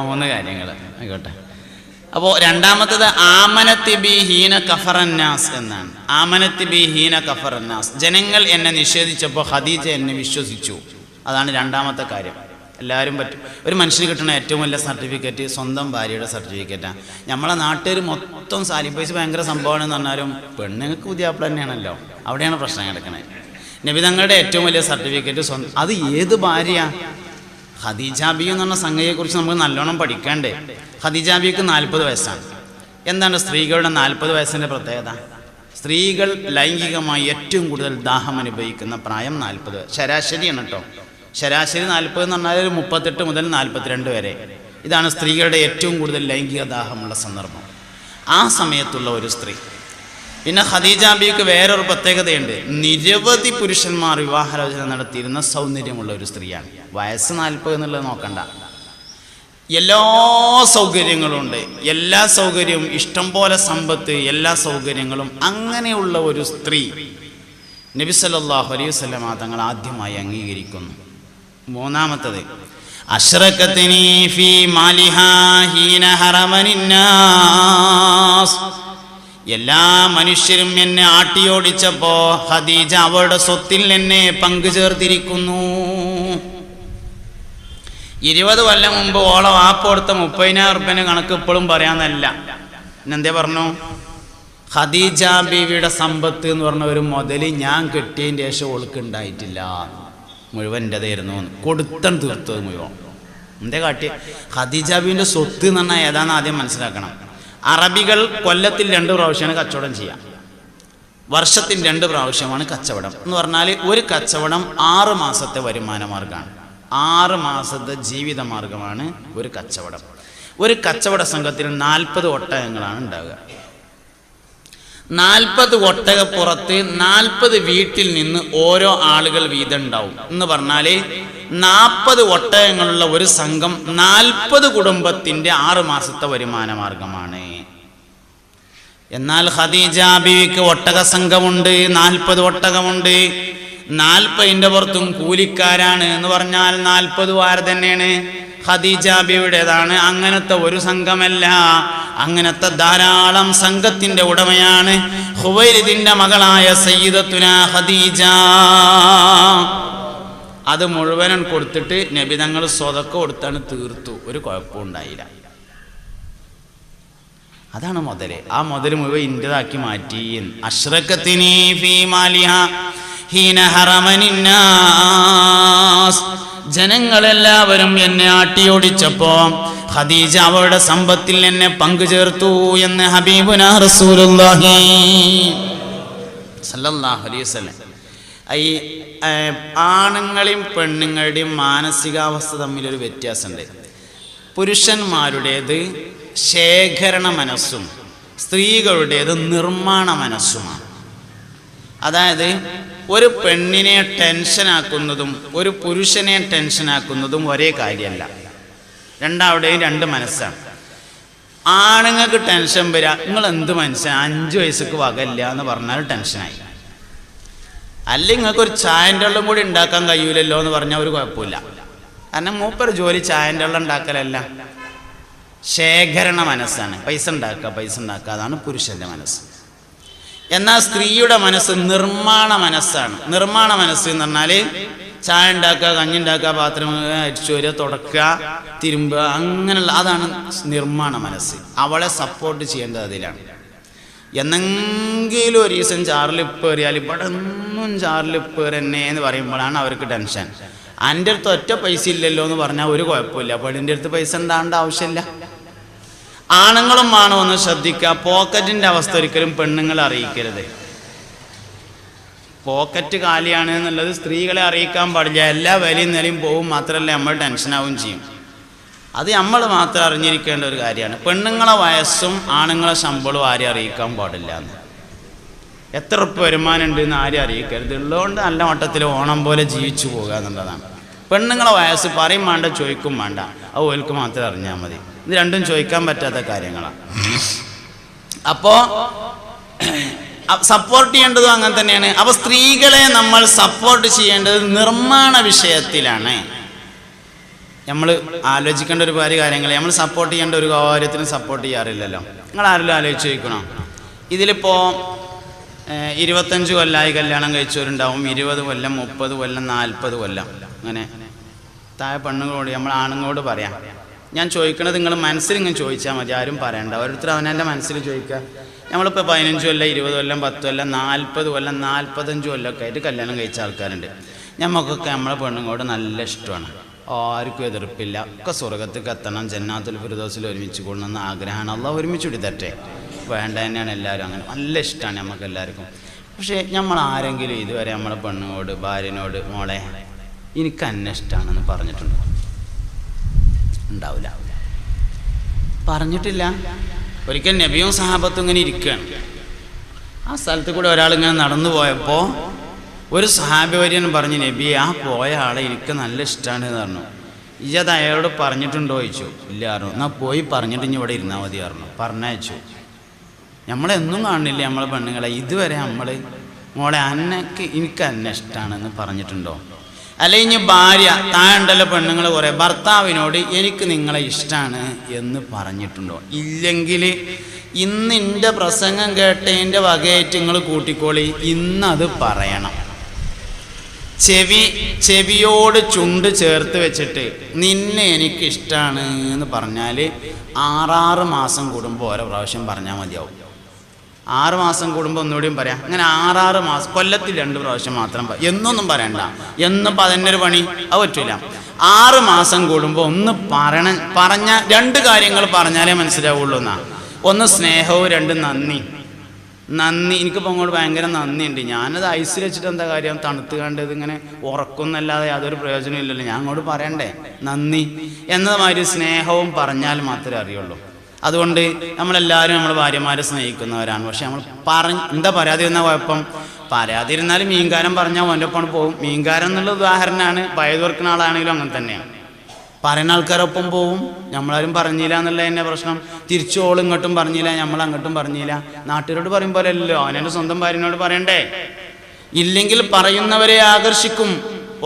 മൂന്ന് കാര്യങ്ങൾ ആയിക്കോട്ടെ. അപ്പോൾ രണ്ടാമത്തത് ആമനത്തി ബി ഹീന കഫറന്നാസ് എന്നാണ്. ആമനത്തി ബി ഹീന കഫറന്നാസ്, ജനങ്ങൾ എന്നെ നിഷേധിച്ചപ്പോൾ ഖദീജ എന്നെ വിശ്വസിച്ചു. അതാണ് രണ്ടാമത്തെ കാര്യം. എല്ലാവരും പറ്റും. ഒരു മനുഷ്യന് കിട്ടുന്ന ഏറ്റവും വലിയ സർട്ടിഫിക്കറ്റ് സ്വന്തം ഭാര്യയുടെ സർട്ടിഫിക്കറ്റാണ്. നമ്മളെ നാട്ടുകാർ മൊത്തം സാലിപ്പൈസ് ഭയങ്കര സംഭവമാണെന്ന് പറഞ്ഞാലും പെണ്ണുങ്ങൾക്ക് പുതിയാപ്പിള തന്നെയാണല്ലോ. അവിടെയാണ് പ്രശ്നം കിടക്കുന്നത്. നബി തങ്ങളുടെ ഏറ്റവും വലിയ സർട്ടിഫിക്കറ്റ് സ്വന്തം. അത് ഏത് ഭാര്യ? ഖദീജ ബി എന്ന് പറഞ്ഞ സംഗതിയെക്കുറിച്ച് നമുക്ക് നല്ലോണം പഠിക്കണ്ടേ. ഖദീജ ബിക്ക് 40 വയസ്സാണ്. എന്താണ് സ്ത്രീകളുടെ 40 വയസ്സിൻ്റെ പ്രത്യേകത? സ്ത്രീകൾ ലൈംഗികമായി ഏറ്റവും കൂടുതൽ ദാഹം അനുഭവിക്കുന്ന പ്രായം 40. ശരാശരിയാണ് കേട്ടോ. ശരാശരി 40 എന്ന് പറഞ്ഞാൽ 38 മുതൽ 42 വരെ. ഇതാണ് സ്ത്രീകളുടെ ഏറ്റവും കൂടുതൽ ലൈംഗിക ദാഹമുള്ള സന്ദർഭം. ആ സമയത്തുള്ള ഒരു സ്ത്രീ. പിന്നെ ഖദീജ ബിക്ക് വേറൊരു പ്രത്യേകതയുണ്ട്. നിരവധി പുരുഷന്മാർ വിവാഹാലോചന നടത്തിയിരുന്ന സൗന്ദര്യമുള്ള ഒരു സ്ത്രീയാണ്. വയസ്സ് 40 എന്നുള്ളത് നോക്കണ്ട. എല്ലാ സൗകര്യങ്ങളും ഉണ്ട്. എല്ലാ സൗകര്യവും, ഇഷ്ടം പോലെ സമ്പത്ത്, എല്ലാ സൗകര്യങ്ങളും. അങ്ങനെയുള്ള ഒരു സ്ത്രീ നബി സല്ലല്ലാഹു അലൈഹി വസല്ലം തങ്ങൾ ആദ്യമായി അംഗീകരിക്കുന്നു. മൂന്നാമത്തത് അശ്റകത്നി ഫീ മാലിഹാ ഹീന ഹറമനിന്നാസ്, എല്ലാ മനുഷ്യരും എന്നെ ആട്ടിയോടിച്ചപ്പോ ഖദീജ അവളുടെ സ്വത്തിൽ എന്നെ പങ്കുചേർത്തിരിക്കുന്നു. 20 കൊല്ലം മുമ്പ് ഓളെ വാപ്പ കൊടുത്ത 30,000 റുപ്യൻ്റെ കണക്ക് ഇപ്പോഴും പറയാന്നല്ല. എന്തേ പറഞ്ഞു? ഖദീജ ബീവിയുടെ സമ്പത്ത് എന്ന് പറഞ്ഞ ഒരു മുതൽ ഞാൻ കെട്ടിയതിൻ്റെ ശേഷം ഓൾക്ക് ഉണ്ടായിട്ടില്ല, മുഴുവൻ എൻ്റെതായിരുന്നു. കൊടുത്തം തീർത്തത് മുഴുവൻ. എന്തേ കാട്ടി? ഖദീജ ബീവിൻ്റെ സ്വത്ത് എന്ന് പറഞ്ഞാൽ ഏതാണെന്ന് ആദ്യം മനസ്സിലാക്കണം. അറബികൾ കൊല്ലത്തിൽ 2 പ്രാവശ്യമാണ് കച്ചവടം ചെയ്യുക. വർഷത്തിൽ 2 പ്രാവശ്യമാണ് കച്ചവടം എന്ന് പറഞ്ഞാൽ ഒരു കച്ചവടം 6 മാസത്തെ വരുമാന മാർഗമാണ്. 6 മാസത്തെ ജീവിത മാർഗമാണ് ഒരു കച്ചവടം. ഒരു കച്ചവട സംഘത്തിൽ 40 ഒട്ടകങ്ങളാണ് ഉണ്ടാവുക. 40 ഒട്ടകപ്പുറത്ത് 40 വീട്ടിൽ നിന്ന് ഓരോ ആളുകൾ വീതം ഉണ്ടാവും എന്ന് പറഞ്ഞാൽ 40 ഒട്ടകങ്ങളുള്ള ഒരു സംഘം 40 കുടുംബത്തിൻ്റെ 6 മാസത്തെ വരുമാന മാർഗമാണ്. എന്നാൽ ഖദീജ ബീവിക്ക് ഒട്ടക സംഘമുണ്ട്, 40 ഒട്ടകമുണ്ട്. 40ൻ്റെ പുറത്തും കൂലിക്കാരാണ് എന്ന് പറഞ്ഞാൽ 40 വാര തന്നെയാണ് ഖദീജ ബീവിയുടേതാണ്. അങ്ങനത്തെ ഒരു സംഘമല്ല, അങ്ങനത്തെ ധാരാളം സംഘത്തിന്റെ ഉടമയാണ് ഖുവൈലിദിന്റെ മകളായ സയ്യിദത്തുനാ ഖദീജ. അത് മുഴുവനും കൊടുത്തിട്ട് നബി തങ്ങൾ സ്വതക്ക കൊടുത്താണ് തീർത്തു. ഒരു കുഴപ്പവും ഉണ്ടായില്ല. അതാണ് മുതല്. ആ മുതല് മുഴുവൻ ഇന്റേതാക്കി മാറ്റി. അശ്റകത്നി ഫീ മാലിഹാ ഹീന ഹറമനിന്നാസ്, ജനങ്ങളെല്ലാവരും എന്നെ ആട്ടിയോടിച്ചപ്പോ ഖദീജ അവളുടെ സമ്പത്തിൽ എന്നെ പങ്കുചേർത്തു എന്ന് ഹബീബുനാ റസൂലുള്ളാഹി സല്ലല്ലാഹു അലൈഹി വസല്ലം. ഈ ആണുങ്ങളെയും പെണ്ണുങ്ങളുടെയും മാനസികാവസ്ഥ തമ്മിലൊരു വ്യത്യാസമുണ്ട്. പുരുഷന്മാരുടേത് ശേഖരണ മനസ്സും സ്ത്രീകളുടേത് നിർമ്മാണ മനസ്സുമാണ്. അതായത് ഒരു പെണ്ണിനെ ടെൻഷനാക്കുന്നതും ഒരു പുരുഷനെ ടെൻഷനാക്കുന്നതും ഒരേ കാര്യമല്ല. രണ്ടാളുടെയും 2 മനസ്സാണ്. ആണുങ്ങൾക്ക് ടെൻഷൻ വരിക, നിങ്ങൾ എന്ത് മനസ്സാണ് 5 വയസ്സക്ക് വകയില്ല എന്ന് പറഞ്ഞാൽ ടെൻഷനായി. അല്ലെങ്കിൽ നിങ്ങൾക്കൊരു ചായൻ്റെ വെള്ളം കൂടി ഉണ്ടാക്കാൻ കഴിയൂലല്ലോ എന്ന് പറഞ്ഞാൽ ഒരു കുഴപ്പമില്ല. കാരണം മൂപ്പർ ജോലി ചായൻ്റെ വെള്ളം ഉണ്ടാക്കലല്ല, ശേഖരണ മനസ്സാണ്. പൈസ ഉണ്ടാക്കുക, അതാണ് പുരുഷൻ്റെ മനസ്സ്. എന്നാൽ സ്ത്രീയുടെ മനസ്സ് നിർമ്മാണ മനസ്സാണ്. നിർമ്മാണ മനസ്സ് എന്ന് പറഞ്ഞാൽ ചായ ഉണ്ടാക്കുക, കഞ്ഞി ഉണ്ടാക്കുക, പാത്രം അരിച്ചു വരിക, തുടക്കുക, തിരുമ്പുക, അങ്ങനെയുള്ള അതാണ് നിർമ്മാണ മനസ്സ്. അവളെ സപ്പോർട്ട് ചെയ്യേണ്ടത് അതിലാണ്. എന്നെങ്കിലും ഒരു ദിവസം ചാറിലിപ്പ് കയറിയാൽ ഇവിടെ ഒന്നും ചാറിലിപ്പ് തന്നെ എന്ന് പറയുമ്പോഴാണ് അവർക്ക് ടെൻഷൻ. എൻ്റെ അടുത്ത് ഒറ്റ പൈസ ഇല്ലല്ലോ എന്ന് പറഞ്ഞാൽ ഒരു കുഴപ്പമില്ല, പെണ്ണിൻ്റെ അടുത്ത് പൈസ ഉണ്ടാകേണ്ട ആവശ്യമില്ല. ആണുങ്ങളും ആണോ ഒന്ന് ശ്രദ്ധിക്കുക, പോക്കറ്റിൻ്റെ അവസ്ഥ ഒരിക്കലും പെണ്ണുങ്ങളെ അറിയിക്കരുത്. പോക്കറ്റ് കാലിയാണ് എന്നുള്ളത് സ്ത്രീകളെ അറിയിക്കാൻ പാടില്ല. എല്ലാ വിലയും നിലയും പോവും, മാത്രമല്ല നമ്മൾ ടെൻഷനാവും ചെയ്യും. അത് നമ്മൾ മാത്രം അറിഞ്ഞിരിക്കേണ്ട ഒരു കാര്യമാണ്. പെണ്ണുങ്ങളെ വയസ്സും ആണുങ്ങളെ ശമ്പളവും ആരും അറിയിക്കാൻ പാടില്ല എന്ന്. എത്ര ഉറുപ്പ് വരുമാനം ഉണ്ട് എന്ന് ആരും അറിയിക്കരുത്. ഉള്ളതുകൊണ്ട് നല്ല മട്ടത്തിൽ ഓണം പോലെ ജീവിച്ചു പോകുക എന്നുള്ളതാണ്. പെണ്ണുങ്ങളെ വയസ്സ് പറയും വേണ്ട, ചോദിക്കും വേണ്ട, അത് ഓൽക്ക് മാത്രം അറിഞ്ഞാൽ മതി. ഇത് രണ്ടും ചോദിക്കാൻ പറ്റാത്ത കാര്യങ്ങളാണ്. അപ്പോൾ സപ്പോർട്ട് ചെയ്യേണ്ടതും അങ്ങനെ തന്നെയാണ്. അപ്പോൾ സ്ത്രീകളെ നമ്മൾ സപ്പോർട്ട് ചെയ്യേണ്ടത് നിർമ്മാണ വിഷയത്തിലാണ്. നമ്മൾ ആലോചിക്കേണ്ട ഒരുപാട് കാര്യങ്ങൾ, നമ്മൾ സപ്പോർട്ട് ചെയ്യേണ്ട ഒരു കാര്യത്തിനും സപ്പോർട്ട് ചെയ്യാറില്ലല്ലോ. നിങ്ങൾ ആരെങ്കിലും ആലോചിച്ച് ചോദിക്കണോ? ഇതിലിപ്പോൾ 25 കൊല്ലമായി കല്യാണം കഴിച്ചവരുണ്ടാവും, 20 കൊല്ലം, 30 കൊല്ലം, 40 കൊല്ലം, അങ്ങനെ താഴെ പെണ്ണുങ്ങളോട് നമ്മൾ ആണുങ്ങളോട് പറയാം. ഞാൻ ചോദിക്കണത് നിങ്ങൾ മനസ്സിൽ ഇങ്ങനെ ചോദിച്ചാൽ മതി, ആരും പറയണ്ട. ഓരോരുത്തർ അവനെൻ്റെ മനസ്സിൽ ചോദിക്കുക. നമ്മളിപ്പോൾ 15 കൊല്ലം, 20 കൊല്ലം, 10 കൊല്ലം, 40 കൊല്ലം, 45 കൊല്ലമൊക്കെ ആയിട്ട് കല്യാണം കഴിച്ച ആൾക്കാരുണ്ട്. നമുക്കൊക്കെ നമ്മളെ പെണ്ണുങ്ങളോട് നല്ല ഇഷ്ടമാണ്, ആർക്കും എതിർപ്പില്ല, ഒക്കെ സ്വർഗത്തേക്ക് എത്തണം, ജന്നാത്തുൽ ഫിർദൗസിൽ ഒരുമിച്ച് കൊള്ളണമെന്ന് ആഗ്രഹമാണ്. അള്ളാഹ് ഒരുമിച്ച് വിടട്ടെ, വേണ്ട തന്നെയാണ് എല്ലാവരും, അങ്ങനെ നല്ല ഇഷ്ടമാണ് നമുക്ക് എല്ലാവർക്കും. പക്ഷേ നമ്മൾ ആരെങ്കിലും ഇതുവരെ നമ്മളെ പെണ്ണുങ്ങളോട്, ഭാര്യനോട്, മോളെ എനിക്ക് എന്നെ ഇഷ്ടമാണെന്ന് പറഞ്ഞിട്ടുണ്ടോ? ഉണ്ടാവില്ല, പറഞ്ഞിട്ടില്ല. ഒരിക്കൽ നബിയും സഹാബത്തും ഇങ്ങനെ ഇരിക്കുകയാണ്. ആ സ്ഥലത്ത് കൂടെ ഒരാളിങ്ങനെ നടന്നു പോയപ്പോൾ ഒരു സഹാബിവര്യൻ പറഞ്ഞു, നബിയെ ആ പോയ ആളെ എനിക്ക് നല്ല ഇഷ്ടമാണ് എന്ന് പറഞ്ഞു. ഇജത് അയാളോട് പറഞ്ഞിട്ടുണ്ടോ ചോദിച്ചു. ഇല്ല പറഞ്ഞു. എന്നാൽ പോയി പറഞ്ഞിട്ട് ഇനി ഇവിടെ ഇരുന്നാൽ മതി പറഞ്ഞു. പറഞ്ഞയച്ചു. നമ്മളെന്നും കാണില്ല നമ്മളെ പെണ്ണുങ്ങളെ, ഇതുവരെ നമ്മൾ മോളെ എനിക്ക് എന്നെ ഇഷ്ടമാണെന്ന് പറഞ്ഞിട്ടുണ്ടോ? അല്ലെങ്കിൽ ഇനി ഭാര്യ, താഴെണ്ടല്ലോ പെണ്ണുങ്ങൾ കുറേ, ഭർത്താവിനോട് എനിക്ക് നിങ്ങളെ ഇഷ്ടമാണ് എന്ന് പറഞ്ഞിട്ടുണ്ടോ? ഇല്ലെങ്കിൽ ഇന്ന് എൻ്റെ പ്രസംഗം കേട്ടതിൻ്റെ വകയായിട്ട് നിങ്ങൾ കൂട്ടിക്കോളി, ഇന്നത് പറയണം. ചെവിയോട് ചുണ്ട് ചേർത്ത് വെച്ചിട്ട് നിന്നെ എനിക്ക് ഇഷ്ടമാണ് എന്ന് പറഞ്ഞാൽ 6 മാസം കൂടുമ്പോൾ ഓരോ പ്രാവശ്യം പറഞ്ഞാൽ മതിയാവും. 6 മാസം കൂടുമ്പോൾ ഒന്നുകൂടിയും പറയാം. അങ്ങനെ 6 മാസം, കൊല്ലത്തിൽ 2 പ്രാവശ്യം മാത്രം എന്നൊന്നും പറയണ്ട. എന്നിപ്പോൾ അതിൻ്റെ ഒരു പണി അത് പറ്റില്ല. 6 മാസം കൂടുമ്പോൾ ഒന്ന് പറഞ്ഞ 2 കാര്യങ്ങൾ പറഞ്ഞാലേ മനസ്സിലാവുള്ളൂ എന്നാ. ഒന്ന് സ്നേഹവും, 2 നന്ദി. എനിക്കിപ്പോൾ അങ്ങോട്ട് ഭയങ്കര നന്ദിയുണ്ട്. ഞാനത് ഐസിൽ വെച്ചിട്ട് എന്താ കാര്യം, തണുത്ത് കണ്ടത് ഇങ്ങനെ ഉറക്കുന്നല്ലാതെ യാതൊരു പ്രയോജനം ഇല്ലല്ലോ. ഞാൻ അങ്ങോട്ട് പറയണ്ടേ നന്ദി എന്നതുമാതിരി സ്നേഹവും പറഞ്ഞാൽ മാത്രമേ അറിയുള്ളൂ. അതുകൊണ്ട് നമ്മളെല്ലാവരും നമ്മൾ ഭാര്യമാരെ സ്നേഹിക്കുന്നവരാണ്. പക്ഷെ നമ്മൾ എന്താ പറയാതിരുന്ന കുഴപ്പം? പറയാതിരുന്നാലും മീൻകാരൻ പറഞ്ഞാൽ ഓൻ്റെ ഒപ്പം പോകും. മീൻകാരൻ എന്നുള്ള ഉദാഹരണമാണ്. പയത് വെക്കുന്ന ആളാണെങ്കിലും അങ്ങനെ തന്നെയാണ്. പറയുന്ന ആൾക്കാരൊപ്പം പോവും. നമ്മളാരും പറഞ്ഞില്ല എന്നുള്ള തന്നെ പ്രശ്നം. തിരിച്ചു ഓൾ ഇങ്ങോട്ടും പറഞ്ഞില്ല, നമ്മൾ അങ്ങോട്ടും പറഞ്ഞില്ല. നാട്ടുകാരോട് പറയും പോലെ അല്ലല്ലോ, അവനെൻ്റെ സ്വന്തം ഭാര്യനോട് പറയണ്ടേ? ഇല്ലെങ്കിൽ പറയുന്നവരെ ആകർഷിക്കും,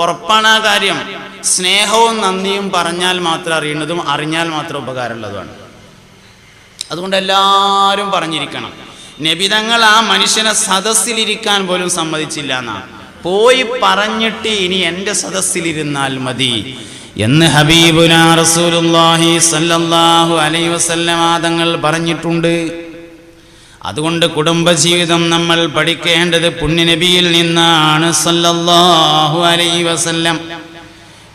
ഉറപ്പാണ് ആ കാര്യം. സ്നേഹവും നന്ദിയും പറഞ്ഞാൽ മാത്രം അറിയുന്നതും അറിഞ്ഞാൽ മാത്രം ഉപകാരമുള്ളതുമാണ്. അതുകൊണ്ട് എല്ലാവരും പറഞ്ഞിരിക്കണം. നബിതങ്ങൾ ആ മനുഷ്യനെ സദസ്സിലിരിക്കാൻ പോലും സമ്മതിച്ചില്ല എന്നാ. പോയി പറഞ്ഞിട്ട് ഇനി എൻ്റെ സദസ്സിലിരുന്നാൽ മതി എന്ന് ഹബീബുനാ റസൂലുള്ളാഹി സ്വല്ലല്ലാഹു അലൈഹി വസല്ലം തങ്ങൾ പറഞ്ഞിട്ടുണ്ട്. അതുകൊണ്ട് കുടുംബജീവിതം നമ്മൾ പഠിക്കേണ്ടത് പുണ്യനബിയിൽ നിന്നാണ് സ്വല്ലല്ലാഹു അലൈഹി വസല്ലം.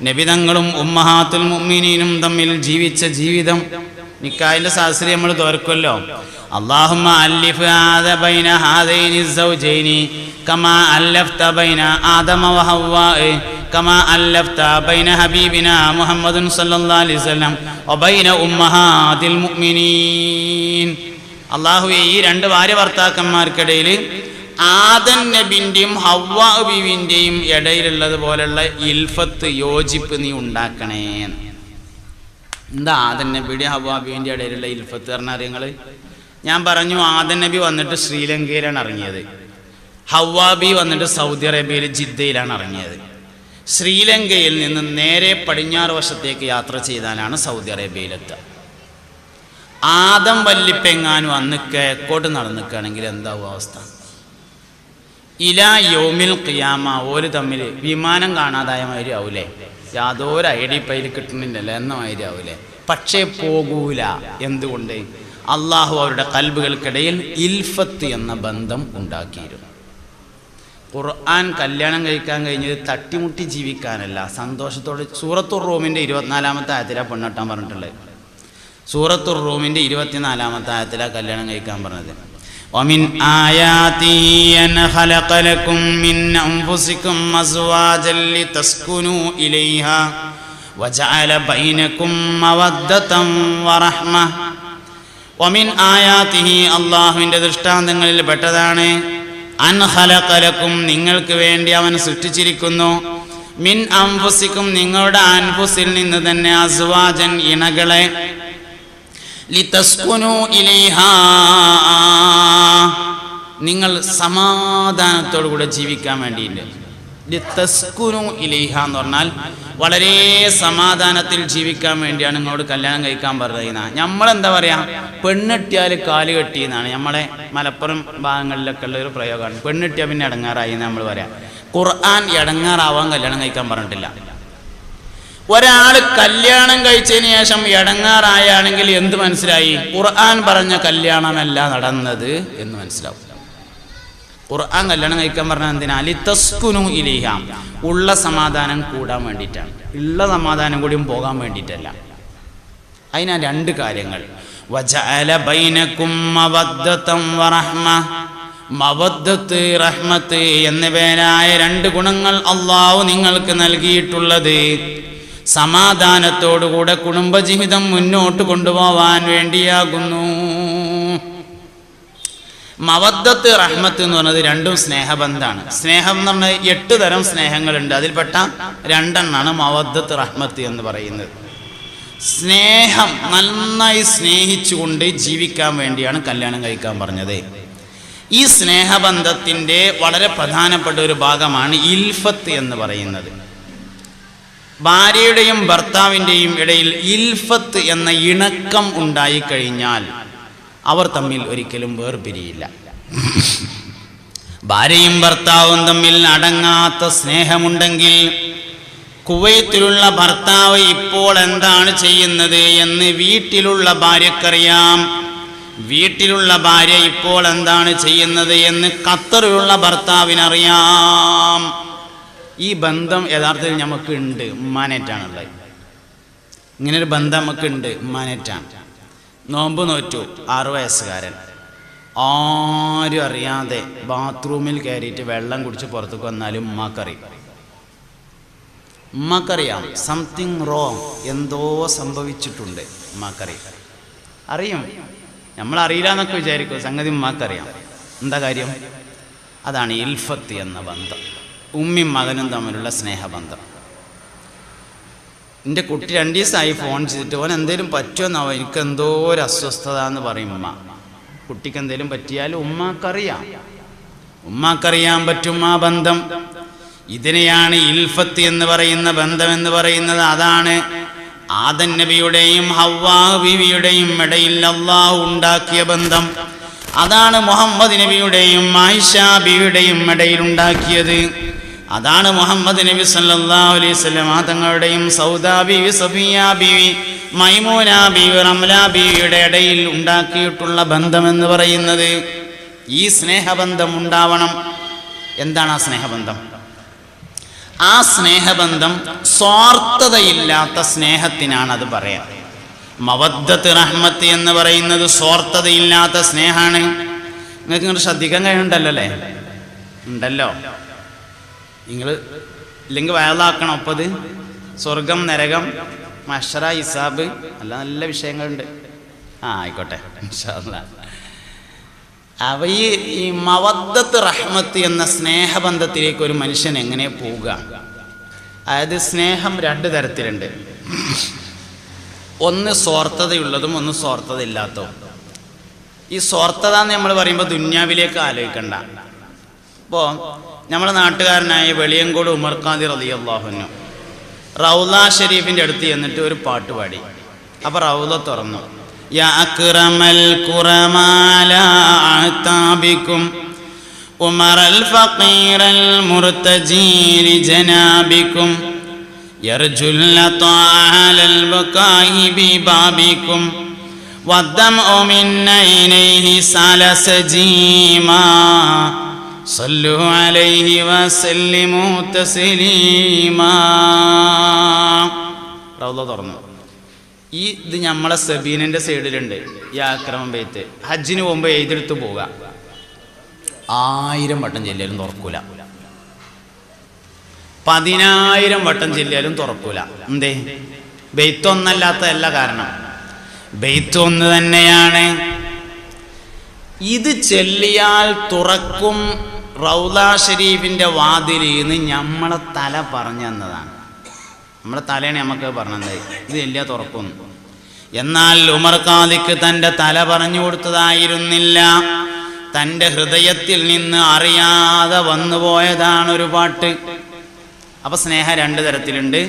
നബിതങ്ങളും ഉമ്മഹാത്തുൽ മുഅ്മിനീനും തമ്മിൽ ജീവിച്ച ജീവിതം. നിക്കാഹിന്റെ ശാസ്ത്രീയം നമ്മൾ തോർക്കുമല്ലോ. അല്ലാഹുമ്മ അല്ലിഫ് ബൈന ഹാദൈനി സൗജൈനി കമാ അല്ലഫ്ത ബൈന ആദമ വഹവ്വാ കമാ അല്ലഫ്ത ബൈന ഹബീബിനാ മുഹമ്മദുൻ സല്ലല്ലാഹു അലൈഹി വസല്ലം വബൈന ഉമ്മഹാതിൽ മുഅ്മിനീൻ. അല്ലാഹുവേ, ഈ 2 ഭാര്യ ഭർത്താക്കന്മാർക്കിടയിൽ ആദം നബിൻ്റെയും ഹവ്വാ ബീവിൻ്റെയും ഇടയിലുള്ളത് പോലുള്ള ഇൽഫത്ത്, യോജിപ്പ് നീ ഉണ്ടാക്കണേ. എന്താ ആദം നബിയുടെയും ഹവ്വാ ബീവിൻ്റെ ഇടയിലുള്ള ഇൽഫത്ത് പറഞ്ഞാൽ നിങ്ങൾ? ഞാൻ പറഞ്ഞു, ആദം നബി വന്നിട്ട് ശ്രീലങ്കയിലാണ് ഇറങ്ങിയത്. ഹവ്വാ ബി വന്നിട്ട് സൗദി അറേബ്യയിൽ ജിദ്ദയിലാണ് ഇറങ്ങിയത്. ശ്രീലങ്കയിൽ നിന്ന് നേരെ പടിഞ്ഞാറ് വശത്തേക്ക് യാത്ര ചെയ്താലാണ് സൗദി അറേബ്യയിലെത്തുക. ആദം വല്ലിപ്പെങ്ങാനും അന്ന് കിഴക്കോട്ട് നടന്നിക്കുകയാണെങ്കിൽ എന്താവും അവസ്ഥ? ഇലാ യൗമിൽ ഖിയാമ ഓര് തമ്മിൽ വിമാനം കാണാതായ മാതിരി ആവൂലേ? യാതൊരു ഐഡി പൈൽ കിട്ടുന്നില്ലല്ലോ എന്ന മാതിരി ആവൂലേ? പക്ഷേ പോകൂല. എന്തുകൊണ്ട്? അള്ളാഹു അവരുടെ കൽബുകൾക്കിടയിൽ ഇൽഫത്ത് എന്ന ബന്ധം ഉണ്ടാക്കിയിരുന്നു. ഖുർആൻ കല്യാണം കഴിക്കാൻ കഴിഞ്ഞത് തട്ടിമുട്ടി ജീവിക്കാനല്ല, സന്തോഷത്തോടെ. സൂറത്തുർ റൂമിൻ്റെ 24-ാമത്തെ ആയത്തിലാണ് പെണ്ണെട്ടാൻ പറഞ്ഞിട്ടുള്ളത്. സൂറത്തുർ റൂമിൻ്റെ 24-ാമത്തെ ആയത്തിലാണ് കല്യാണം കഴിക്കാൻ പറഞ്ഞത്. ومن آياته أن خلق لكم من أنفسكم أزواجا لتسكنوا إليها وجعل بينكم مودة ورحمة. ومن آياته അല്ലാഹുവിൻ്റെ ദൃഷ്ടാന്തങ്ങളിൽ പെട്ടതാണ് അൻ ഖലഖ ലക്കും, നിങ്ങൾക്ക് വേണ്ടി അവൻ സൃഷ്ടിച്ചിരിക്കുന്നു, മിൻ അൻഫുസിക്കും, നിങ്ങളുടെ അൻഫുസിൽ നിന്ന് തന്നെ, അസ്വാജൻ, ഇണകളെ, ലിതസ്കുനു ഇലൈഹാ, നിങ്ങൾ സമാധാനത്തോടു കൂടെ ജീവിക്കാൻ വേണ്ടിയിട്ട്. ലിതസ്കുനു ഇലൈഹ എന്ന് പറഞ്ഞാൽ വളരെ സമാധാനത്തിൽ ജീവിക്കാൻ വേണ്ടിയാണ് നിങ്ങളോട് കല്യാണം കഴിക്കാൻ പറയുന്നത്. നമ്മളെന്താ പറയാ, പെണ്ണെട്ടിയാൽ കാല് കെട്ടി എന്നാണ് നമ്മളെ മലപ്പുറം ഭാഗങ്ങളിലൊക്കെ ഉള്ള ഒരു പ്രയോഗമാണ്. പെണ്ണെട്ടിയാൽ പിന്നെ ഇടങ്ങാറായി എന്ന് നമ്മൾ പറയാം. ഖുർആൻ ഇടങ്ങാറാവാൻ കല്യാണം കഴിക്കാൻ പറഞ്ഞിട്ടില്ല. ഒരാൾ കല്യാണം കഴിച്ചതിന് ശേഷം ഇടങ്ങാറായാണെങ്കിൽ എന്ത് മനസ്സിലായി? ഖുർആൻ പറഞ്ഞ കല്യാണമല്ല നടന്നത് എന്ന് മനസ്സിലാവും. ഖുർആൻ കല്യാണം കഴിക്കാൻ പറഞ്ഞാൽ എന്തിനാ? ലിതസ്കുനു ഇലൈഹ, ഉള്ള സമാധാനം കൂടാൻ വേണ്ടിയിട്ടാണ്. ഉള്ള സമാധാനം കൂടിയും പോകാൻ വേണ്ടിയിട്ടല്ല. അതിനാ രണ്ട് കാര്യങ്ങൾ. വജഅല ബൈനകും മവദ്ദതൻ വറഹ്മ, മവദ്ദത്ത് റഹ്മത്ത് എന്നിവയായ രണ്ട് ഗുണങ്ങൾ അല്ലാഹു നിങ്ങൾക്ക് നൽകിയിട്ടുള്ളത് സമാധാനത്തോടുകൂടെ കുടുംബജീവിതം മുന്നോട്ട് കൊണ്ടുപോവാൻ വേണ്ടിയാകുന്നു. മവദ്ദത്ത് റഹ്മത്ത് എന്ന് പറഞ്ഞത് രണ്ടും സ്നേഹബന്ധാണ്. സ്നേഹം എന്ന് പറഞ്ഞാൽ 8 തരം സ്നേഹങ്ങളുണ്ട്. അതിൽപ്പെട്ട 2 മവദ്ദത്ത് റഹ്മത്ത് എന്ന് പറയുന്നത്. സ്നേഹം, നന്നായി സ്നേഹിച്ചുകൊണ്ട് ജീവിക്കാൻ വേണ്ടിയാണ് കല്യാണം കഴിക്കാൻ പറഞ്ഞത്. ഈ സ്നേഹബന്ധത്തിൻ്റെ വളരെ പ്രധാനപ്പെട്ട ഒരു ഭാഗമാണ് ഇൽഫത്ത് എന്ന് പറയുന്നത്. ഭാര്യയുടെയും ഭർത്താവിൻ്റെയും ഇടയിൽ ഇൽഫത്ത് എന്ന ഇണക്കം ഉണ്ടായിക്കഴിഞ്ഞാൽ അവർ തമ്മിൽ ഒരിക്കലും വേർപിരിയില്ല. ഭാര്യയും ഭർത്താവും തമ്മിൽ അടങ്ങാത്ത സ്നേഹമുണ്ടെങ്കിൽ കുവൈത്തിലുള്ള ഭർത്താവ് ഇപ്പോൾ എന്താണ് ചെയ്യുന്നത് എന്ന് വീട്ടിലുള്ള ഭാര്യക്കറിയാം. വീട്ടിലുള്ള ഭാര്യ ഇപ്പോൾ എന്താണ് ചെയ്യുന്നത് എന്ന് ഖത്തറിലുള്ള ഭർത്താവിനറിയാം. ഈ ബന്ധം യഥാർത്ഥത്തിൽ നമുക്ക് ഉണ്ട്, ഉമ്മാനേറ്റാണുള്ളത്. ഇങ്ങനൊരു ബന്ധം നമുക്ക് ഉണ്ട്, ഉമ്മാനേറ്റാണ്. നോമ്പ് നോറ്റു 6 വയസ്സുകാരൻ, ആരും അറിയാതെ ബാത്റൂമിൽ കയറിയിട്ട് വെള്ളം കുടിച്ച് പുറത്തേക്ക് വന്നാലും ഉമ്മാക്കറിയാം സംതിങ് റോങ്, എന്തോ സംഭവിച്ചിട്ടുണ്ട്. അറിയും. നമ്മളറിയില്ല എന്നൊക്കെ വിചാരിക്കും, സംഗതി ഉമ്മാക്കറിയാം. എന്താ കാര്യം? അതാണ് ഇൽഫത്ത് എന്ന ബന്ധം, ഉമ്മയും മകനും തമ്മിലുള്ള സ്നേഹബന്ധം. എൻ്റെ കുട്ടി 2 ദിവസമായി ഫോൺ ചെയ്തിട്ട് ഓൻ എന്തെങ്കിലും പറ്റുമെന്നാവോ, എനിക്കെന്തോ ഒരു അസ്വസ്ഥത എന്ന് പറയും ഉമ്മ. കുട്ടിക്ക് എന്തെങ്കിലും പറ്റിയാലും ഉമ്മാക്കറിയാൻ പറ്റും ആ ബന്ധം. ഇതിനെയാണ് ഇൽഫത്ത് എന്ന് പറയുന്ന ബന്ധം എന്ന് പറയുന്നത്. അതാണ് ആദം നബിയുടെയും ഹവ്വാ ബീവിയുടെയും ഇടയിൽ അല്ലാഹു ഉണ്ടാക്കിയ ബന്ധം. അതാണ് മുഹമ്മദ് നബിയുടെയും ആയിഷ ബീവിയുടെയും ഇടയിൽ ഉണ്ടാക്കിയത്. അതാണ് മുഹമ്മദ് നബി സല്ലല്ലാഹു അലൈഹി വസല്ലം തങ്ങളുടെയും സൗദാ ബീവി, സഫിയ ബീവി, മൈമൂന ബീവി, റംല ബീവിയുടെ ഇടയിൽ ഉണ്ടാക്കിയിട്ടുള്ള ബന്ധമെന്ന് പറയുന്നത്. ഈ സ്നേഹബന്ധം ഉണ്ടാവണം. എന്താണ് ആ സ്നേഹബന്ധം? ആ സ്നേഹബന്ധം സ്വാർത്ഥതയില്ലാത്ത സ്നേഹത്തിനാണ് അത് പറയാം. മവദ്ദത്ത് റഹ്മത്ത് എന്ന് പറയുന്നത് സ്വാർത്ഥതയില്ലാത്ത സ്നേഹമാണ്. നിങ്ങൾക്ക് ഇങ്ങോട്ട് ശ്രദ്ധിക്കാൻ കഴിയുന്നുണ്ടല്ലോ അല്ലേ? ഉണ്ടല്ലോ. നിങ്ങൾ ഇല്ലെങ്കിൽ വയലാക്കണം. ഒപ്പത് സ്വർഗം, നരകം, മഹ്ശറ, ഹിസാബ്, നല്ല വിഷയങ്ങളുണ്ട്. ആയിക്കോട്ടെ ഇൻഷാ അല്ലാഹ്. അവ ഈ മവദ്ദത്ത് റഹ്മത്ത് എന്ന സ്നേഹബന്ധത്തിലേക്ക് ഒരു മനുഷ്യൻ എങ്ങനെ പോവുക? അതായത് സ്നേഹം 2 തരത്തിലുണ്ട്. ഒന്ന് സ്വാർത്ഥതയുള്ളതും ഒന്ന് സ്വാർത്ഥത ഇല്ലാത്തതും. ഈ സ്വാർത്ഥത എന്ന് നമ്മൾ പറയുമ്പോൾ ദുന്യാവിലേക്ക് ആലോചിക്കണ്ട. ഇപ്പോൾ നമ്മുടെ നാട്ടുകാരനായ വെളിയങ്കോട് ഉമർ ഖാദി റളിയല്ലാഹു അൻഹു റൗള ഷരീഫിൻ്റെ അടുത്ത് ചെന്നിട്ട് ഒരു പാട്ട് പാടി. അപ്പോൾ റൗള തുറന്നു. യാ അക്റമൽ ഖുറമാല അതാബിക്കും ഉമറൽ ഫഖീറൽ മുർതജി ലിജനാബിക്കും യർജുൽ ലതാഅലൽ ബകായി ബിബാബിക്കും വദ്ദംഉ മിൻ ഐനൈഹി സലസജീമാ സല്ലു അലൈഹി വസല്ലിമു തസ്ലീമാ. റൗള തുറന്നു. ഇത് നമ്മളെ സബീനൻ്റെ സൈഡിലുണ്ട്. ഈ ആക്രമം ബൈത്ത് ഹജ്ജിന് പോകുമ്പോൾ എഴുതിയെടുത്ത് പോവുക. 1000 വട്ടം ചെല്ലിയാലും തുറക്കൂല. 10,000 വട്ടം ചെല്ലിയാലും തുറക്കൂല. എന്തേ? ബെയ്ത്തൊന്നല്ലാത്തതല്ല കാരണം. ബെയ്ത്ത് ഒന്ന് തന്നെയാണ്. ഇത് ചെല്ലിയാൽ തുറക്കും റൗള ഷരീഫിൻ്റെ വാതിലിൽ നിന്ന് നമ്മളെ തല പറഞ്ഞു തന്നതാണ്. നമ്മുടെ തലയാണ് നമുക്ക് പറഞ്ഞത് ഇത് ചെല്ലിയാൽ തുറക്കും. എന്നാൽ ഉമർ ഖാദിക്ക് തൻ്റെ തല പറഞ്ഞു കൊടുത്തതായിരുന്നില്ല. തൻ്റെ ഹൃദയത്തിൽ നിന്ന് അറിയാതെ വന്നുപോയതാണ് ഒരു പാട്ട്. അപ്പോൾ സ്നേഹം രണ്ട് തരത്തിലുണ്ട്.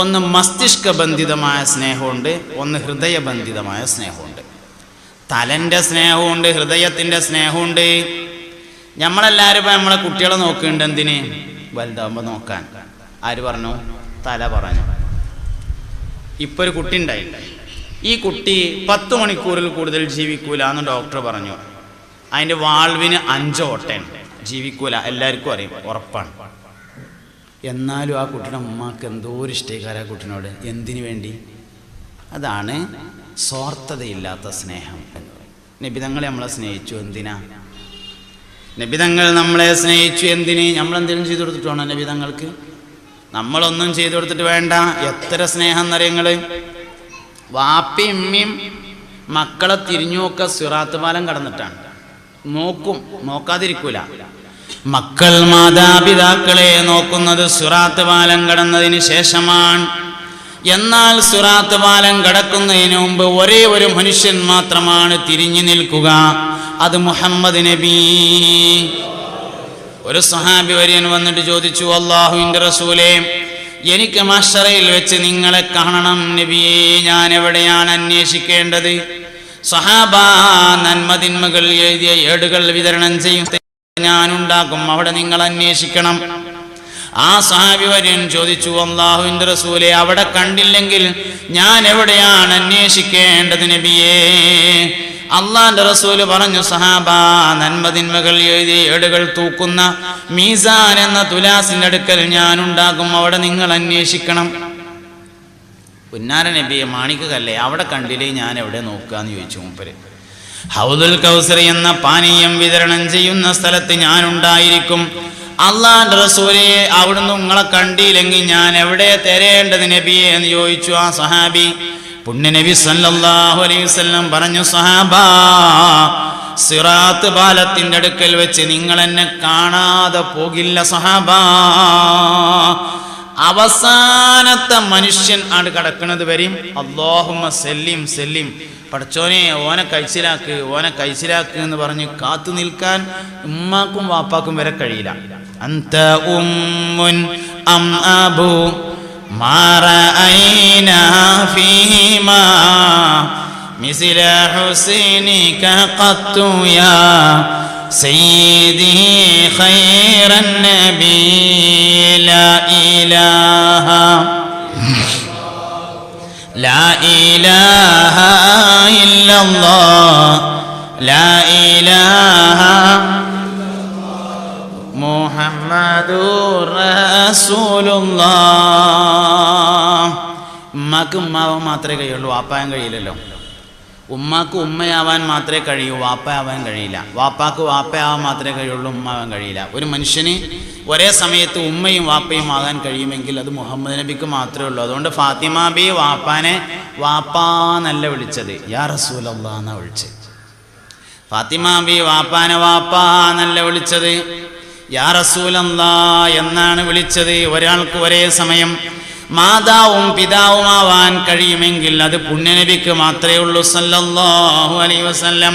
ഒന്ന് മസ്തിഷ്കബന്ധിതമായ സ്നേഹമുണ്ട്, ഒന്ന് ഹൃദയബന്ധിതമായ സ്നേഹമുണ്ട്. തലൻ്റെ സ്നേഹമുണ്ട്, ഹൃദയത്തിൻ്റെ സ്നേഹമുണ്ട്. നമ്മളെല്ലാവരും ഇപ്പോൾ നമ്മളെ കുട്ടികളെ നോക്കുന്നുണ്ട്. എന്തിന്? വലുതാകുമ്പോൾ നോക്കാൻ. ആര് പറഞ്ഞു? തല പറഞ്ഞു. ഇപ്പോൾ ഒരു കുട്ടി ഉണ്ടായി. ഈ കുട്ടി 10 മണിക്കൂറിൽ കൂടുതൽ ജീവിക്കൂല എന്ന് ഡോക്ടർ പറഞ്ഞു. അതിൻ്റെ വാൾവിന് 5 ഓട്ടയാണ്, ജീവിക്കൂല. എല്ലാവർക്കും അറിയും, ഉറപ്പാണ്. എന്നാലും ആ കുട്ടിയുടെ ഉമ്മാക്ക് എന്തോ ഒരു ഇഷ്ടേക്കാര ആ കുട്ടിനോട്. എന്തിനു വേണ്ടി? അതാണ് സ്വാർത്ഥതയില്ലാത്ത സ്നേഹം. നബിതങ്ങളെ നമ്മളെ സ്നേഹിച്ചു എന്തിനാ? നബിതങ്ങൾ നമ്മളെ സ്നേഹിച്ചു എന്തിന്? നമ്മളെന്തെങ്കിലും ചെയ്തു കൊടുത്തിട്ടാണോ നബിതങ്ങൾക്ക്? നമ്മളൊന്നും ചെയ്തു കൊടുത്തിട്ട് വേണ്ട. എത്ര സ്നേഹം എന്നറിയങ്ങൾ. വാപ്പയും ഉമ്മയും മക്കളെ തിരിഞ്ഞുമൊക്കെ സിറാത്ത് പാലം കടന്നിട്ടാണ്. നോക്കും, നോക്കാതിരിക്കൂല. മക്കൾ മാതാപിതാക്കളെ നോക്കുന്നത് സിറാത്ത് പാലം കടന്നതിന് ശേഷമാണ്. എന്നാൽ സിറാത്ത് പാലം കടക്കുന്നതിന് മുമ്പ് ഒരേ ഒരു മനുഷ്യൻ മാത്രമാണ് തിരിഞ്ഞു നിൽക്കുക. അത് മുഹമ്മദ് നബി. ഒരു സഹാബി വര്യൻ വന്നിട്ട് ചോദിച്ചു, അല്ലാഹുവിൻ്റെ റസൂലേ, എനിക്ക് മഹ്ശറയിൽ വെച്ച് നിങ്ങളെ കാണണം നബിയേ, ഞാൻ എവിടെയാണ് അന്വേഷിക്കേണ്ടത്? സഹാബ, നന്മതിന്മകൾ എഴുതിയ ഏടുകൾ വിതരണം ചെയ്യും ഞാനുണ്ടാക്കും, അവിടെ നിങ്ങൾ അന്വേഷിക്കണം. ആ സഹാബി വര്യൻ ചോദിച്ചു, അല്ലാഹുവിൻ്റെ റസൂലേ, അവിടെ കണ്ടില്ലെങ്കിൽ ഞാൻ എവിടെയാണ് അന്വേഷിക്കേണ്ടത് നബിയേ? അള്ളാന്റെ റസൂല് പറഞ്ഞു, സഹാബ, നന്മതിന്മകൾ എഴുതി ഏടുകൾ തൂക്കുന്ന മീസാൻ എന്ന തുലാസിന്റെ അടുക്കൽ ഞാനുണ്ടാകും, അവിടെ നിങ്ങൾ അന്വേഷിക്കണം. പുന്നാര നബിയെ, മാണിക്കല്ലേ, അവിടെ കണ്ടില്ലേ ഞാൻ എവിടെ നോക്കാന്ന് ചോദിച്ചു മൂപ്പര്. ഹൗദുൽ കൗസർ എന്ന പാനീയം വിതരണം ചെയ്യുന്ന സ്ഥലത്ത് ഞാനുണ്ടായിരിക്കും. അള്ളാന്റെ റസൂലെ, അവിടുന്ന് നിങ്ങളെ കണ്ടില്ലെങ്കിൽ ഞാൻ എവിടെ തരേണ്ടത് നബിയെ എന്ന് ചോദിച്ചു ആ സഹാബി. പുണ്യ നബി സല്ലല്ലാഹു അലൈഹി വസല്ലം പറഞ്ഞു, സഹാബാ, സിറാത്ത് പാലത്തിന്റെ അടുക്കൽ വെച്ച് നിങ്ങൾ എന്നെ കാണാതെ പോകില്ല സഹാബാ. അവസാനത്തെ മനുഷ്യൻ ആണ് കിടക്കുന്നത് വരെയും അല്ലാഹുമ്മ സല്ലിം സല്ലിം, പടച്ചോനെ ഓനെ കഴിച്ചിലാക്ക്, ഓനെ കഴിച്ചിലാക്ക് എന്ന് പറഞ്ഞ് കാത്തു നിൽക്കാൻ ഉമ്മാക്കും വാപ്പാക്കും വരെ കഴിയില്ല. അന്ത ഉമ്മുൻ അം അബു മാ റഅയ്നാ ഫീഹിമാ മിസ്ല ഹുസൈനിക ഖത്തു യാ സയ്യിദി ഖൈറൻ നബി ലാ ഇലാഹ ലാ ഇലാഹ ഇല്ലല്ലാഹ് ലാ ഇലാഹ മുഹമ്മദുർ റസൂലുള്ളാഹ്. ഉമ്മാക്ക് ഉമ്മാവാൻ മാത്രമേ കഴിയുള്ളൂ, വാപ്പാൻ കഴിയില്ലല്ലോ. ഉമ്മാക്ക് ഉമ്മയാവാൻ മാത്രമേ കഴിയൂ, വാപ്പയാവാൻ കഴിയില്ല. വാപ്പാക്ക് വാപ്പയാവാൻ മാത്രമേ കഴിയുള്ളൂ, ഉമ്മാവാൻ കഴിയില്ല. ഒരു മനുഷ്യന് ഒരേ സമയത്ത് ഉമ്മയും വാപ്പയും ആകാൻ കഴിയുമെങ്കിൽ അത് മുഹമ്മദ് നബിക്ക് മാത്രമേ ഉള്ളൂ. അതുകൊണ്ട് ഫാത്തിമ ബി വാപ്പാനെ വാപ്പാന്നല്ല വിളിച്ചത്, യാ റസൂലല്ലാഹ് എന്നാ വിളിച്ചത്. ഫാത്തിമ ബി വാപ്പാനെ വാപ്പാന്നല്ല വിളിച്ചത്, യാ റസൂലല്ലാഹ് എന്നാണ് വിളിച്ചത്. ഒരാൾക്ക് ഒരേ സമയം മാതാവും പിതാവുമാവാൻ കഴിയുമെങ്കിൽ അത് പുണ്യനബിക്ക് മാത്രമേ ഉള്ളൂ സല്ലല്ലാഹു അലൈഹി വസല്ലം.